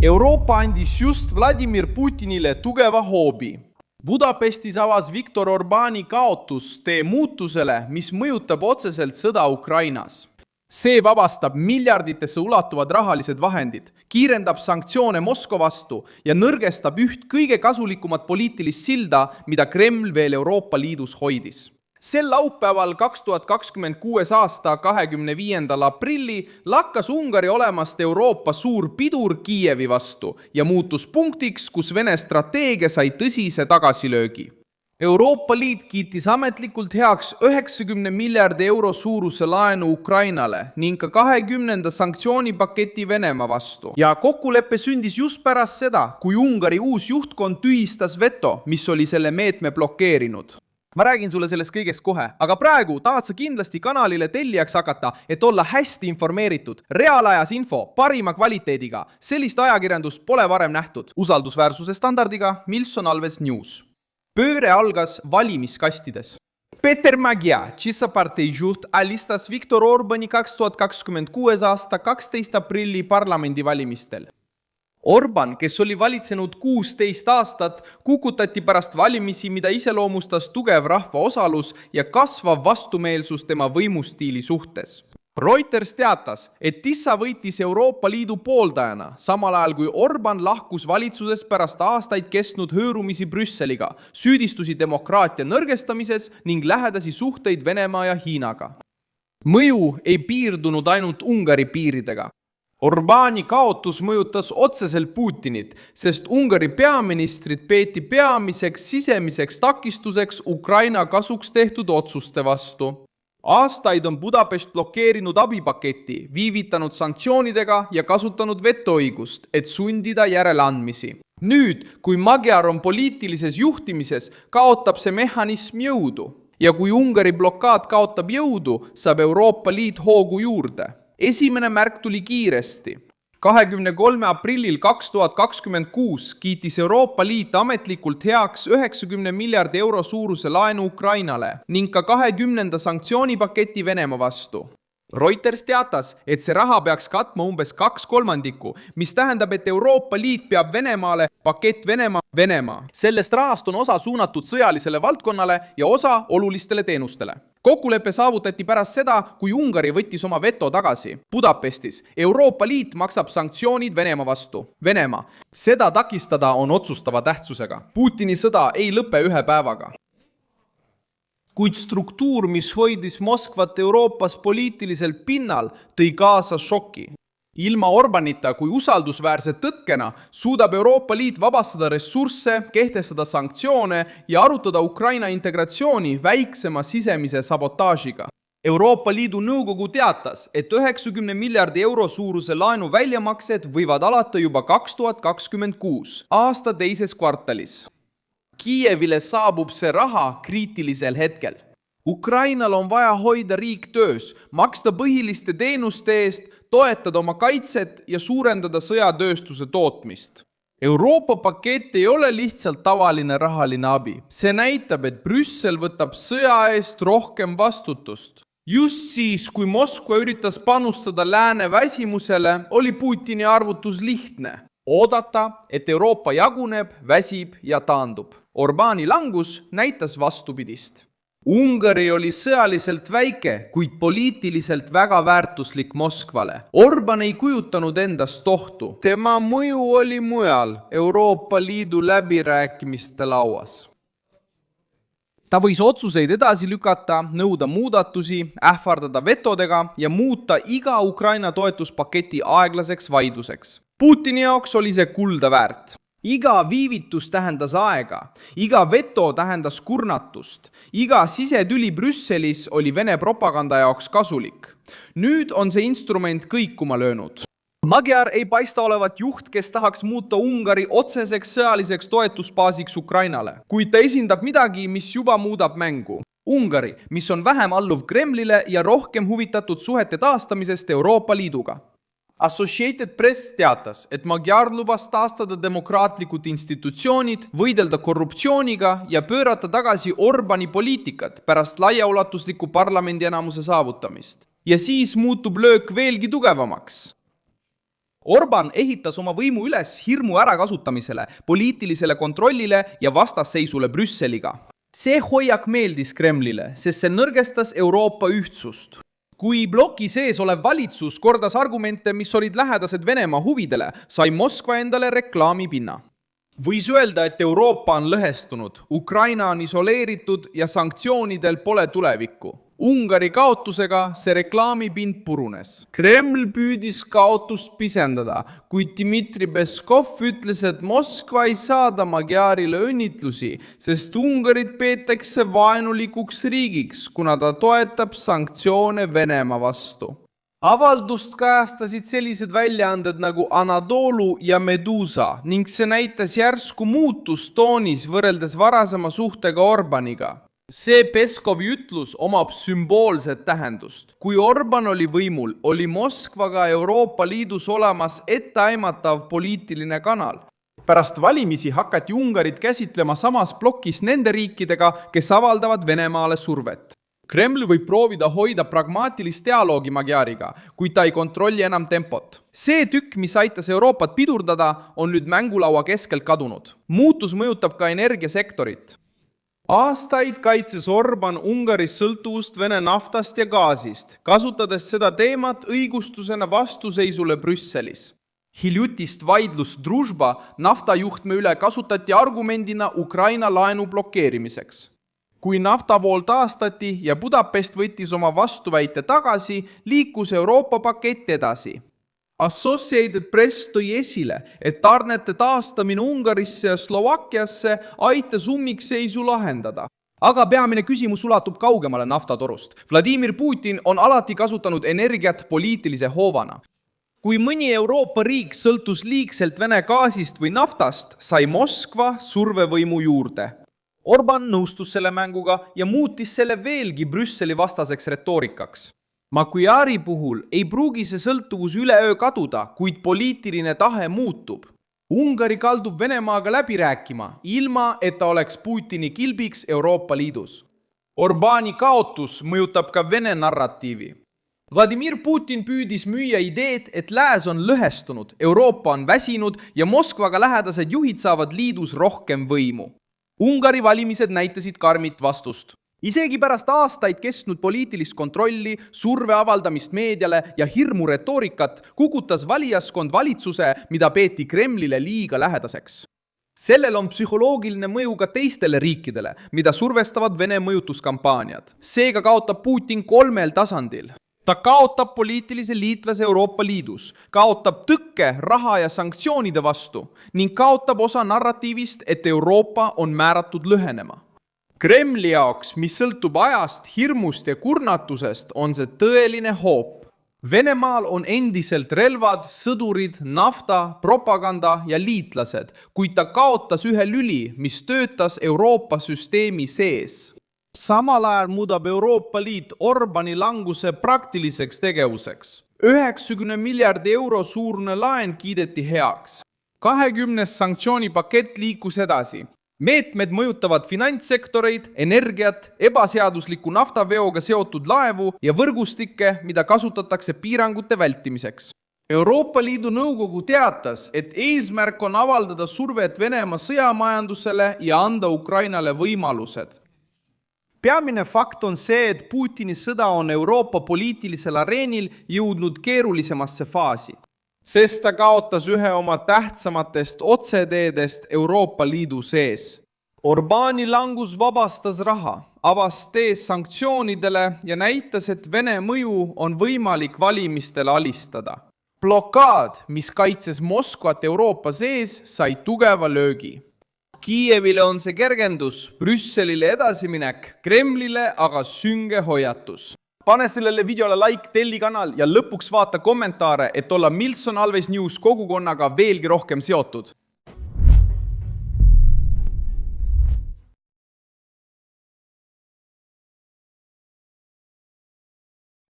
Euroopa andis just Vladimir Putinile tugeva hoobi. Budapestis avas Viktor Orbáni kaotus tee muutusele, mis mõjutab otseselt sõda Ukrainas. See vabastab miljarditesse ulatuvad rahalised vahendid, kiirendab sanktsioone Moskva vastu ja nõrgestab üht kõige kasulikumat poliitilist silda, mida Kreml veel Euroopa Liidus hoidis. Sel laupäeval 2026. aasta 25. aprilli lakkas Ungari olemast Euroopa suur pidur Kiievi vastu ja muutus punktiks, kus Vene strateegia sai tõsise tagasilöögi. Euroopa Liit kiitis ametlikult heaks 90 miljardi euro suuruse laenu Ukrainale ning ka 20. sanktsioonipaketi Venemaa vastu. Ja kokkulepe sündis just pärast seda, kui Ungari uus juhtkond tühistas veto, mis oli selle meetme blokeerinud. Ma räägin sulle sellest kõigest kohe, aga praegu tahad sa kindlasti kanalile tellijaks hakata, et olla hästi informeeritud. Reaalajas info, parima kvaliteediga. Sellist ajakirjandust pole varem nähtud. Usaldusväärsuse standardiga Milson Alves News. Pööre algas valimiskastides. Peter Magyar, CISA partei juht, alistas Viktor Orbáni 2026. aasta 12. aprilli parlamendivalimistel. Orbán, kes oli valitsenud 16 aastat, kukutati pärast valimisi, mida iseloomustas tugev rahva osalus ja kasvav vastumeelsus tema võimustiili suhtes. Reuters teatas, et Tissa võitis Euroopa Liidu pooldajana, samal ajal kui Orbán lahkus valitsusest pärast aastaid kestnud hõõrumisi Brüsseliga, süüdistusi demokraatia nõrgestamises ning lähedasi suhteid Venemaa ja Hiinaga. Mõju ei piirdunud ainult Ungari piiridega. Orbáni kaotus mõjutas otseselt Putinit, sest Ungari peaministrit peeti peamiseks sisemiseks takistuseks Ukraina kasuks tehtud otsuste vastu. Aastaid on Budapest blokeerinud abipaketi, viivitanud sanktsioonidega ja kasutanud vetoõigust, et sundida järeleandmisi. Nüüd, kui Magyar on poliitilises juhtimises, kaotab see mehhanism jõudu. Ja kui Ungari blokaad kaotab jõudu, saab Euroopa Liit hoogu juurde. Esimene märk tuli kiiresti. 23. aprillil 2026 kiitis Euroopa Liit ametlikult heaks 90 miljardi euro suuruse laenu Ukrainale ning ka 20. sanktsioonipaketi Venemaa vastu. Reuters teatas, et see raha peaks katma umbes 2/3, mis tähendab, et Euroopa Liit peab Venemaale pakett Venemaa. Sellest rahast on osa suunatud sõjalisele valdkonnale ja osa olulistele teenustele. Kokkulepe saavutati pärast seda, kui Ungari võttis oma veto tagasi. Budapestis Euroopa Liit maksab sanktsioonid Venemaa vastu. Venemaa. Seda takistada on otsustava tähtsusega. Putini sõda ei lõpe ühe päevaga. Kuid struktuur, mis hoidis Moskvat Euroopas poliitiliselt pinnal, tõi kaasa šoki. Ilma Orbánita kui usaldusväärse tõtkena suudab Euroopa Liit vabastada ressursse, kehtestada sanktsioone ja arutada Ukraina integratsiooni väiksema sisemise sabotaažiga. Euroopa Liidu nõukogu teatas, et 90 miljardi euro suuruse laenu väljamaksed võivad alata juba 2026, aasta teises kvartalis. Kiievile saabub see raha kriitilisel hetkel. Ukrainal on vaja hoida riik töös, maksta põhiliste teenuste eest, toetada oma kaitset ja suurendada sõjatööstuse tootmist. Euroopa pakett ei ole lihtsalt tavaline rahaline abi. See näitab, et Brüssel võtab sõja eest rohkem vastutust. Just siis, kui Moskva üritas panustada lääne väsimusele, oli Putini arvutus lihtne. Oodata, et Euroopa jaguneb, väsib ja taandub. Orbáni langus näitas vastupidist. Ungari oli sõjaliselt väike, kuid poliitiliselt väga väärtuslik Moskvale. Orbán ei kujutanud endast ohtu. Tema mõju oli mujal, Euroopa Liidu läbirääkimiste lauas. Ta võis otsuseid edasi lükata, nõuda muudatusi, ähvardada vetodega ja muuta iga Ukraina toetuspaketi aeglaseks vaidluseks. Putini jaoks oli see kulda väärt. Iga viivitus tähendas aega, iga veto tähendas kurnatust, iga sisetüli Brüsselis oli Vene propaganda jaoks kasulik. Nüüd on see instrument kõikuma löönud. Magyar ei paista olevat juht, kes tahaks muuta Ungari otseseks sõjaliseks toetusbaasiks Ukrainale, kuid ta esindab midagi, mis juba muudab mängu. Ungari, mis on vähem alluv Kremlile ja rohkem huvitatud suhete taastamisest Euroopa Liiduga. Associated Press teatas, et Magyar lubas taastada demokraatlikud institutsioonid, võidelda korruptsiooniga ja pöörata tagasi Orbáni poliitikat pärast laiaulatusliku parlamendi enamuse saavutamist. Ja siis muutub löök veelgi tugevamaks. Orban ehitas oma võimu üles hirmu ärakasutamisele, poliitilisele kontrollile ja vastasseisule Brüsseliga. See hoiak meeldis Kremlile, sest see nõrgestas Euroopa ühtsust. Kui bloki sees olev valitsus kordas argumente, mis olid lähedased Venemaa huvidele, sai Moskva endale reklaamipinna. Võis öelda, et Euroopa on lõhestunud, Ukraina on isoleeritud ja sanktsioonidel pole tulevikku. Ungari kaotusega see reklaamipind purunes. Kreml püüdis kaotust pisendada, kuid Dmitri Peskov ütles, et Moskva ei saada Magyarile õnnitlusi, sest Ungarit peetakse vaenulikuks riigiks, kuna ta toetab sanktsioone Venemaa vastu. Avaldust kajastasid sellised väljaanded nagu Anadolu ja Medusa ning see näitas järsku muutust toonis võrreldes varasema suhtega Orbaniga. See Peskovi ütlus omab sümboolset tähendust. Kui Orban oli võimul, oli Moskvaga Euroopa Liidus olemas etteaimatav poliitiline kanal. Pärast valimisi hakati Ungarit käsitlema samas plokis nende riikidega, kes avaldavad Venemaale survet. Kreml võib proovida hoida pragmaatilist dialoogi Magyariga, kuid ta ei kontrolli enam tempot. See tükk, mis aitas Euroopat pidurdada, on nüüd mängulaua keskelt kadunud. Muutus mõjutab ka energiasektorit. Aastaid kaitses Orban Ungaris sõltuvust Vene naftast ja gaasist, kasutades seda teemat õigustusena vastuseisule Brüsselis. Hiljutist vaidlust Družba naftajuhtme üle kasutati argumendina Ukraina laenu blokeerimiseks. Kui naftavool taastati ja Budapest võttis oma vastuväite tagasi, liikus Euroopa pakett edasi. Associated Press tõi esile, et tarnete taastamine Ungarisse ja Slovakkiasse aitas ummikseisu lahendada. Aga peamine küsimus ulatub kaugemale naftatorust. Vladimir Putin on alati kasutanud energiat poliitilise hoovana. Kui mõni Euroopa riik sõltus liigselt Vene gaasist või naftast, sai Moskva survevõimu juurde. Orban nõustus selle mänguga ja muutis selle veelgi Brüsseli vastaseks retoorikaks. Magyari puhul ei pruugi see sõltuvus üleöö kaduda, kuid poliitiline tahe muutub. Ungari kaldub Venemaaga läbi rääkima, ilma et ta oleks Putini kilbiks Euroopa Liidus. Orbani kaotus mõjutab ka Vene narratiivi. Vladimir Putin püüdis müüa ideed, et lääs on lõhestunud, Euroopa on väsinud ja Moskvaga lähedased juhid saavad liidus rohkem võimu. Ungari valimised näitasid karmit vastust. Isegi pärast aastaid kestnud poliitilist kontrolli, surve avaldamist meediale ja hirmu retoorikat kukutas valijaskond valitsuse, mida peeti Kremlile liiga lähedaseks. Sellel on psühholoogiline mõju ka teistele riikidele, mida survestavad Vene mõjutuskampaaniad. Seega kaotab Putin 3 tasandil. Ta kaotab poliitilise liitlase Euroopa Liidus, kaotab tõkke raha ja sanktsioonide vastu ning kaotab osa narratiivist, et Euroopa on määratud lõhenema. Kremli jaoks, mis sõltub ajast, hirmust ja kurnatusest, on see tõeline hoop. Venemaal on endiselt relvad, sõdurid, nafta, propaganda ja liitlased, kuid ta kaotas ühe lüli, mis töötas Euroopa süsteemi sees. Samal ajal muudab Euroopa Liit Orbani languse praktiliseks tegevuseks. 90 miljardi euro suurune laen kiideti heaks. 20 sanktsioonipakett liikus edasi. Meetmed mõjutavad finantssektoreid, energiat, ebaseadusliku naftaveoga seotud laevu ja võrgustikke, mida kasutatakse piirangute vältimiseks. Euroopa Liidu Nõukogu teatas, et eesmärk on avaldada survet Venemaa sõjamajandusele ja anda Ukrainale võimalused. Peamine fakt on see, et Putini sõda on Euroopa poliitilisel areenil jõudnud keerulisemasse faasi, sest ta kaotas ühe oma tähtsamatest otseteedest Euroopa Liidu sees. Orbani langus vabastas raha, avas tee sanktsioonidele ja näitas, et Vene mõju on võimalik valimistel alistada. Blokaad, mis kaitses Moskvat Euroopa sees, sai tugeva löögi. Kiievile on see kergendus, Brüsselile edasiminek, Kremlile aga sünge hoiatus. Pane sellele videole like, telli kanal ja lõpuks vaata kommentaare, et olla Milson Always News kogukonnaga veelgi rohkem seotud.